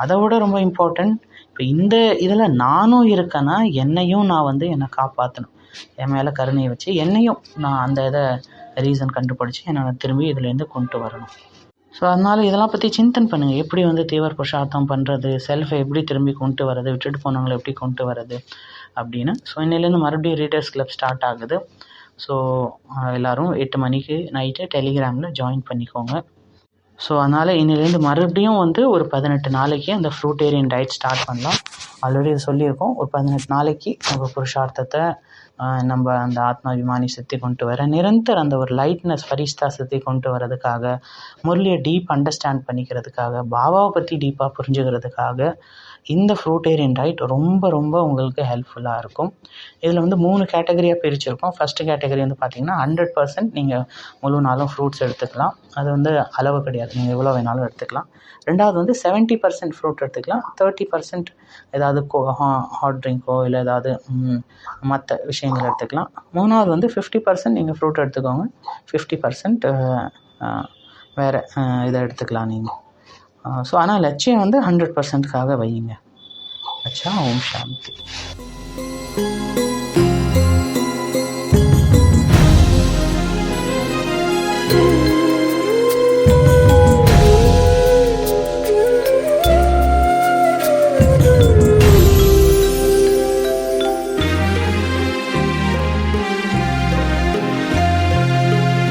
[SPEAKER 2] அதை விட ரொம்ப இம்பார்ட்டண்ட், இப்போ இந்த இதில் நானும் இருக்கேன்னா என்னையும் நான் வந்து என்னை காப்பாற்றணும். என் மேலே கருணையை வச்சு என்னையும் நான் அந்த இதை ரீசன் கண்டுபிடிச்சி என்னை திரும்பி இதுலேருந்து கொண்டு வரணும். ஸோ அதனால் இதெல்லாம் பற்றி சிந்தனை பண்ணுங்கள். எப்படி வந்து தீவிர புருஷார்த்தம் பண்ணுறது, செல்ஃபை எப்படி திரும்பி கொண்டு வர்றது, விட்டுட்டு போனவங்களை எப்படி கொண்டு வர்றது அப்படின்னு. ஸோ இன்னிலேருந்து மறுபடியும் ரீடர்ஸ் கிளப் ஸ்டார்ட் ஆகுது. ஸோ எல்லோரும் 8 மணிக்கு நைட்டு டெலிகிராமில் ஜாயின் பண்ணிக்கோங்க. ஸோ அதனால் இன்னிலேருந்து மறுபடியும் வந்து ஒரு 18 நாளைக்கு அந்த ஃப்ரூட்டேரியன் டயட் ஸ்டார்ட் பண்ணலாம். ஆல்ரெடி சொல்லியிருக்கோம். ஒரு 18 நாளைக்கு நம்ம புருஷார்த்தத்தை நம்ம அந்த ஆத்மாபிமானி சக்தி கொண்டு வர, நிரந்தர அந்த ஒரு லைட்னஸ் ஃபரிஷ்தா சக்தி கொண்டு வரதுக்காக, முரளியை டீப் அண்டர்ஸ்டாண்ட் பண்ணிக்கிறதுக்காக, பாபாவை பற்றி டீப்பாக புரிஞ்சுக்கிறதுக்காக இந்த ஃப்ரூட்டேரியன் டயட் ரொம்ப ரொம்ப உங்களுக்கு ஹெல்ப்ஃபுல்லாக இருக்கும். இதில் வந்து 3 கேட்டகரியாக பிரிச்சிருக்கோம். ஃபஸ்ட்டு கேட்டகரி வந்து பார்த்திங்கன்னா 100% நீங்கள் முழு நாளும் ஃப்ரூட்ஸ் எடுத்துக்கலாம். அது வந்து அளவு கிடையாது, நீங்கள் எவ்வளோ வேணாலும் எடுத்துக்கலாம். ரெண்டாவது வந்து 70% ஃப்ரூட் எடுத்துக்கலாம். 30% ஏதாவது ஹாட் ட்ரிங்க்கோ இல்லை ஏதாவது மற்ற விஷயங்கள் எடுத்துக்கலாம். மூணாவது வந்து 50% நீங்கள் ஃப்ரூட் எடுத்துக்கோங்க, 50% வேறு இதை எடுத்துக்கலாம் நீங்கள். ஸோ ஆனால் லட்சியம் வந்து 100%க்காக வையுங்க. அச்சா, ஓம் சாந்தி.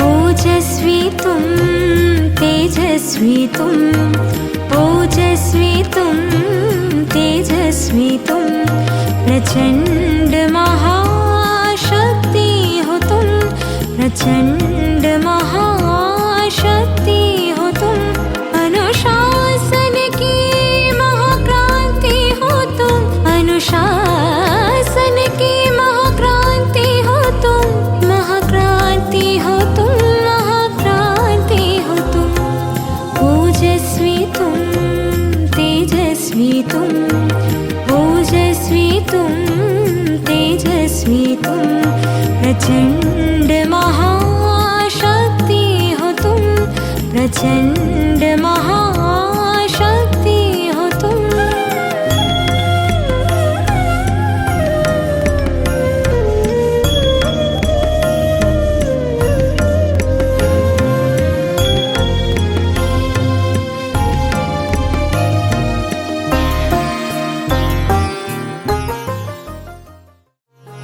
[SPEAKER 1] ओजस्वी तुम तेजस्वी तुम, ओजस्वी तुम तेजस्वी तुम, प्रचंड महाशक्ति हो तुम, प्रचंड महाशक्ति हो तुम, अनुशासन की महाक्रांति हो तुम, अनुशासन की महाक्रांति हो तुम, महाक्रांति हो तुम, महाक्रांति हो तुम, ओजस्वी तुम तेजस्वी तुम, ओजस्वी तुम तेजस्वी तुम, प्रचंड महाशक्ति हो तुम, प्रचंड